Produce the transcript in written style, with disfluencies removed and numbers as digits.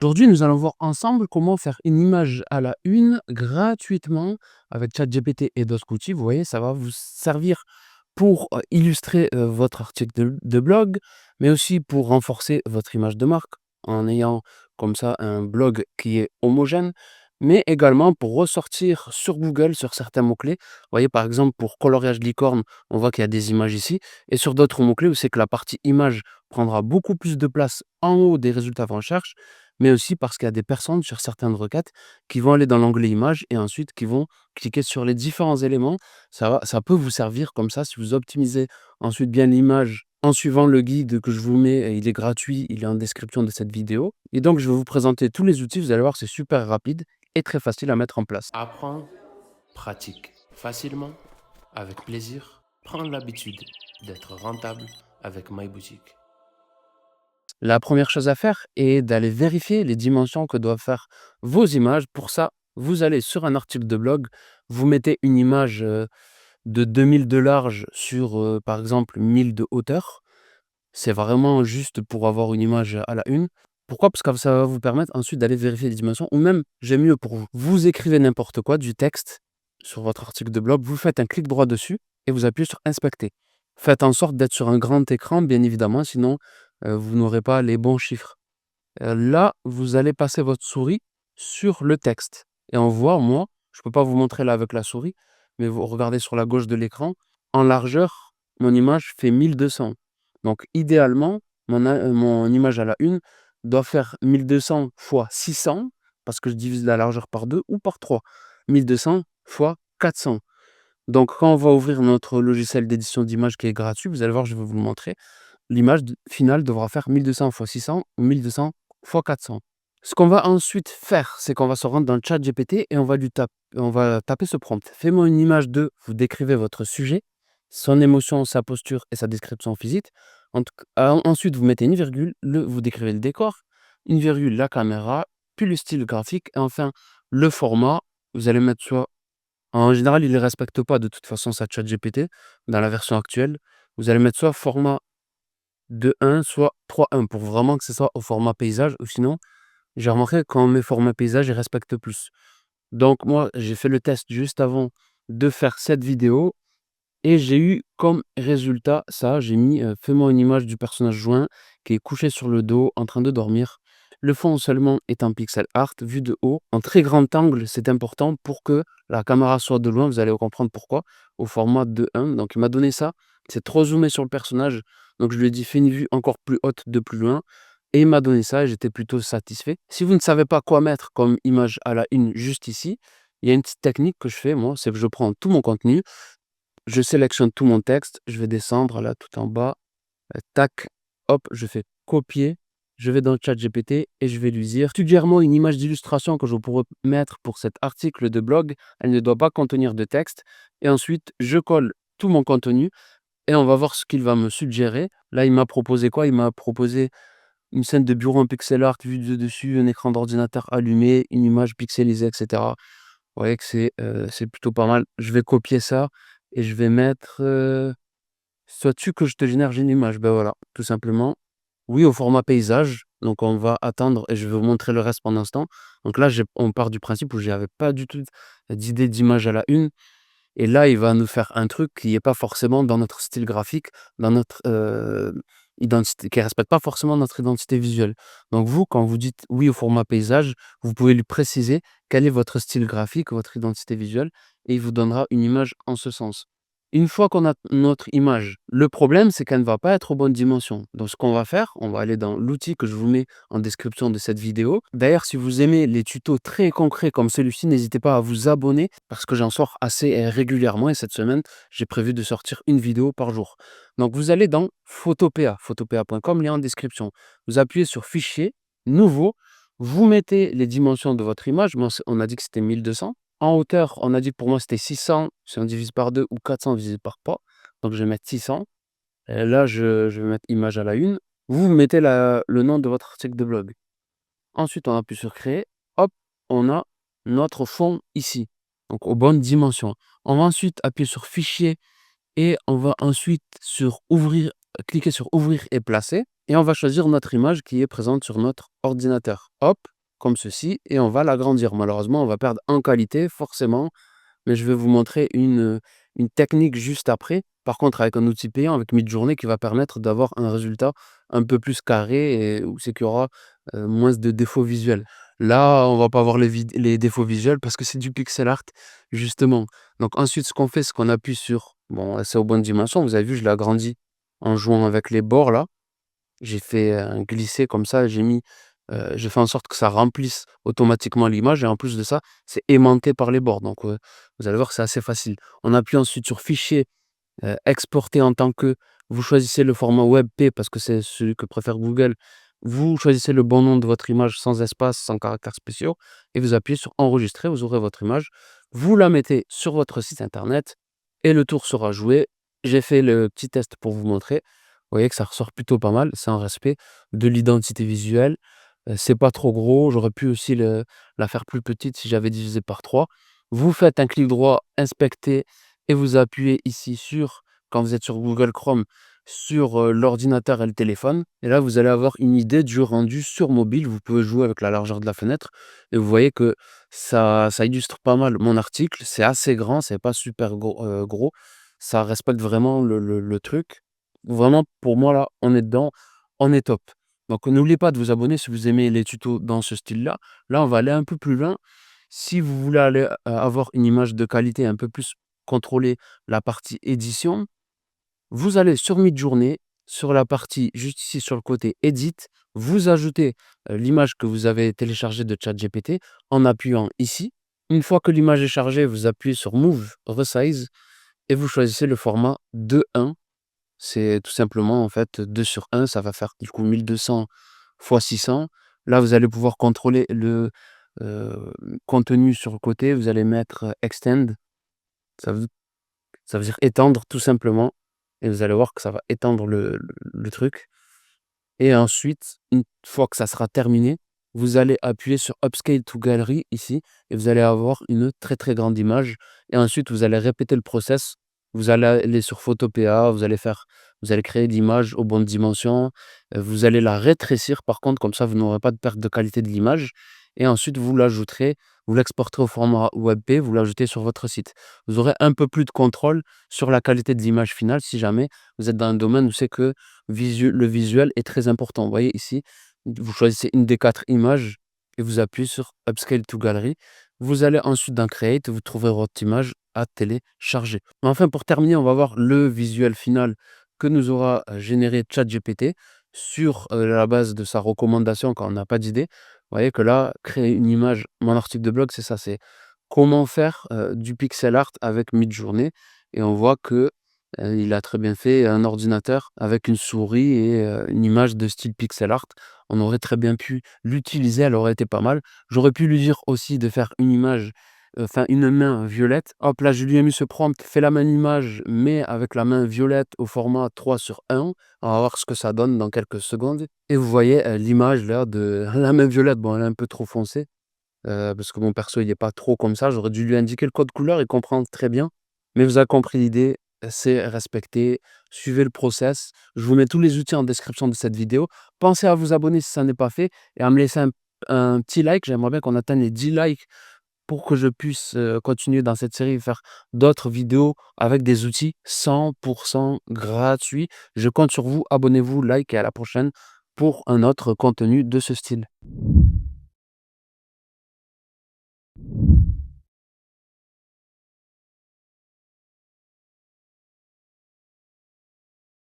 Aujourd'hui, nous allons voir ensemble comment faire une image à la une gratuitement avec ChatGPT et d'autres outils. Vous voyez, ça va vous servir pour illustrer votre article de blog, mais aussi pour renforcer votre image de marque en ayant comme ça un blog qui est homogène, mais également pour ressortir sur Google sur certains mots-clés. Vous voyez, par exemple, pour coloriage licorne, on voit qu'il y a des images ici, et sur d'autres mots-clés où c'est que la partie image prendra beaucoup plus de place en haut des résultats de recherche, mais aussi parce qu'il y a des personnes sur certaines requêtes qui vont aller dans l'onglet images et ensuite qui vont cliquer sur les différents éléments. Ça peut vous servir comme ça si vous optimisez ensuite bien l'image en suivant le guide que je vous mets. Il est gratuit, il est en description de cette vidéo. Et donc, je vais vous présenter tous les outils. Vous allez voir, c'est super rapide et très facile à mettre en place. Apprendre, pratique facilement, avec plaisir, prendre l'habitude d'être rentable avec MyBoutique. La première chose à faire est d'aller vérifier les dimensions que doivent faire vos images. Pour ça, vous allez sur un article de blog, vous mettez une image de 2000 de large sur, par exemple, 1000 de hauteur. C'est vraiment juste pour avoir une image à la une. Pourquoi? Parce que ça va vous permettre ensuite d'aller vérifier les dimensions ou même, j'ai mieux pour vous. Vous écrivez n'importe quoi, du texte sur votre article de blog, vous faites un clic droit dessus et vous appuyez sur inspecter. Faites en sorte d'être sur un grand écran, bien évidemment, sinon vous n'aurez pas les bons chiffres. Là, vous allez passer votre souris sur le texte et on voit, moi, je peux pas vous montrer là avec la souris, mais vous regardez sur la gauche de l'écran, en largeur, mon image fait 1200. Donc idéalement, mon image à la une doit faire 1200 fois 600, parce que je divise la largeur par 2 ou par 3. 1200 fois 400. Donc quand on va ouvrir notre logiciel d'édition d'images qui est gratuit, vous allez voir, je vais vous le montrer, l'image finale devra faire 1200 fois 600 ou 1200 fois 400. Ce qu'on va ensuite faire, c'est qu'on va se rendre dans le chat GPT et on va taper ce prompt. Fais-moi une image de, vous décrivez votre sujet, son émotion, sa posture et sa description physique. Ensuite, vous mettez une virgule, vous décrivez le décor, une virgule, la caméra, puis le style graphique et enfin le format. Vous allez mettre soit, en général, il ne les respecte pas de toute façon, sa chat GPT dans la version actuelle. Vous allez mettre soit format 2:1, soit 3:1 pour vraiment que ce soit au format paysage ou sinon, j'ai remarqué que quand on met format paysage, il respecte plus. Donc moi, j'ai fait le test juste avant de faire cette vidéo et j'ai eu comme résultat ça. J'ai mis, fais-moi une image du personnage joint qui est couché sur le dos en train de dormir. Le fond seulement est en pixel art, vu de haut, en très grand angle, c'est important pour que la caméra soit de loin, vous allez comprendre pourquoi, au format 2:1. Donc il m'a donné ça, c'est trop zoomé sur le personnage, donc je lui ai dit: «Fais une vue encore plus haute de plus loin» et il m'a donné ça et j'étais plutôt satisfait. Si vous ne savez pas quoi mettre comme image à la une juste ici, il y a une petite technique que je fais moi, c'est que je prends tout mon contenu, je sélectionne tout mon texte, je vais descendre là tout en bas, tac, hop, je fais copier, je vais dans le chat GPT et je vais lui dire: «Suggère-moi une image d'illustration que je pourrais mettre pour cet article de blog, elle ne doit pas contenir de texte» et ensuite je colle tout mon contenu et on va voir ce qu'il va me suggérer. Là, il m'a proposé quoi? Il m'a proposé une scène de bureau en pixel art vue de dessus, un écran d'ordinateur allumé, une image pixelisée et cetera. Vous voyez que c'est plutôt pas mal. Je vais copier ça et je vais mettre, «Souhaites-tu que je te génère une image?» Ben voilà, tout simplement. Oui, au format paysage, donc on va attendre et je vais vous montrer le reste pendant ce temps. Donc là, on part du principe où j'avais pas du tout d'idée d'image à la une et là, il va nous faire un truc qui est pas forcément dans notre style graphique, dans notre, identité, qui respecte pas forcément notre identité visuelle. Donc vous, quand vous dites: «Oui» au format paysage, vous pouvez lui préciser quel est votre style graphique, votre identité visuelle et il vous donnera une image en ce sens. Une fois qu'on a notre image, le problème, c'est qu'elle ne va pas être aux bonnes dimensions. Donc ce qu'on va faire, on va aller dans l'outil que je vous mets en description de cette vidéo. D'ailleurs, si vous aimez les tutos très concrets comme celui-ci, n'hésitez pas à vous abonner parce que j'en sors assez régulièrement et cette semaine, j'ai prévu de sortir une vidéo par jour. Donc vous allez dans Photopea, photopea.com, lien en description. Vous appuyez sur Fichier, Nouveau, vous mettez les dimensions de votre image. Moi, on a dit que c'était 1200. En hauteur, on a dit que pour moi c'était 600 si on divise par 2 ou 400 divisé par 3. Donc je vais mettre 600. Et là, je vais mettre image à la une. Vous mettez le nom de votre article de blog. Ensuite, on appuie sur créer. Hop, on a notre fond ici. Donc aux bonnes dimensions. On va ensuite appuyer sur fichier et on va ensuite sur ouvrir cliquer sur ouvrir et placer et on va choisir notre image qui est présente sur notre ordinateur. Hop, comme ceci et on va l'agrandir. Malheureusement, on va perdre en qualité forcément, mais je vais vous montrer une technique juste après. Par contre, avec un outil payant, avec Midjourney, qui va permettre d'avoir un résultat un peu plus carré et où c'est qu'il y aura moins de défauts visuels. Là, on va pas voir les défauts visuels parce que c'est du pixel art, justement. Donc ensuite, ce qu'on fait, c'est qu'on appuie sur... Bon, c'est aux bonnes dimensions. Vous avez vu, je l'ai agrandi en jouant avec les bords, là. J'ai fait un glisser comme ça, j'ai fait en sorte que ça remplisse automatiquement l'image et en plus de ça, c'est aimanté par les bords. Donc, vous allez voir, c'est assez facile. On appuie ensuite sur fichier, exporter en tant que, vous choisissez le format WebP parce que c'est celui que préfère Google. Vous choisissez le bon nom de votre image sans espace, sans caractères spéciaux et vous appuyez sur enregistrer, vous aurez votre image. Vous la mettez sur votre site internet et le tour sera joué. J'ai fait le petit test pour vous montrer. Vous voyez que ça ressort plutôt pas mal, c'est en respect de l'identité visuelle. C'est pas trop gros, j'aurais pu aussi la faire plus petite si j'avais divisé par 3. Vous faites un clic droit, inspecter et vous appuyez ici sur, quand vous êtes sur Google Chrome, sur, l'ordinateur et le téléphone et là, vous allez avoir une idée du rendu sur mobile. Vous pouvez jouer avec la largeur de la fenêtre et vous voyez que ça illustre pas mal mon article. C'est assez grand, c'est pas super gros. Ça respecte vraiment le truc. Vraiment, pour moi, là, on est dedans, on est top. Donc n'oubliez pas de vous abonner si vous aimez les tutos dans ce style-là. Là, on va aller un peu plus loin. Si vous voulez aller, avoir une image de qualité un peu plus contrôler la partie édition, vous allez sur Midjourney, sur la partie juste ici sur le côté Edit, vous ajoutez, l'image que vous avez téléchargée de ChatGPT en appuyant ici. Une fois que l'image est chargée, vous appuyez sur Move, Resize et vous choisissez le format 2:1. C'est tout simplement, en fait, 2/1, ça va faire du coup 1200 fois 600. Là, vous allez pouvoir contrôler le, heu, contenu sur le côté. Vous allez mettre, extend, ça veut ça veut dire étendre tout simplement et vous allez voir que ça va étendre le truc. Et ensuite, une fois que ça sera terminé, vous allez appuyer sur Upscale to Gallery ici et vous allez avoir une très, très grande image et ensuite vous allez répéter le process. Vous allez aller sur Photopea, vous allez créer l'image aux bonnes dimensions, vous allez la rétrécir par contre, comme ça vous n'aurez pas de perte de qualité de l'image et ensuite vous l'exporterez au format WebP, vous l'ajoutez sur votre site. Vous aurez un peu plus de contrôle sur la qualité de l'image finale si jamais vous êtes dans un domaine où c'est que le visuel est très important. Vous voyez ici, vous choisissez une des 4 images et vous appuyez sur Upscale to Gallery. Vous allez ensuite dans Create, vous trouverez votre image à télécharger. Enfin, pour terminer, on va voir le visuel final que nous aura généré ChatGPT sur la base de sa recommandation quand on n'a pas d'idée. Vous voyez que là, créer une image, mon article de blog, c'est ça, c'est comment faire du pixel art avec Midjourney et on voit que il a très bien fait un ordinateur avec une souris et une image de style pixel art. On aurait très bien pu l'utiliser, elle aurait été pas mal. J'aurais pu lui dire aussi de faire une image, enfin une main violette. Hop là, je lui ai mis ce prompt: «Fais la même image, mais avec la main violette au format 3/1». On va voir ce que ça donne dans quelques secondes et vous voyez, l'image là de la main violette, bon elle est un peu trop foncée, parce que mon perso il est pas trop comme ça. J'aurais dû lui indiquer le code couleur, il comprend très bien. Mais vous avez compris l'idée, c'est respecter, suivez le process. Je vous mets tous les outils en description de cette vidéo. Pensez à vous abonner si ça n'est pas fait et à me laisser un petit like. J'aimerais bien qu'on atteigne les 10 likes pour que je puisse, continuer dans cette série et faire d'autres vidéos avec des outils 100% gratuits. Je compte sur vous, abonnez-vous, like et à la prochaine pour un autre contenu de ce style.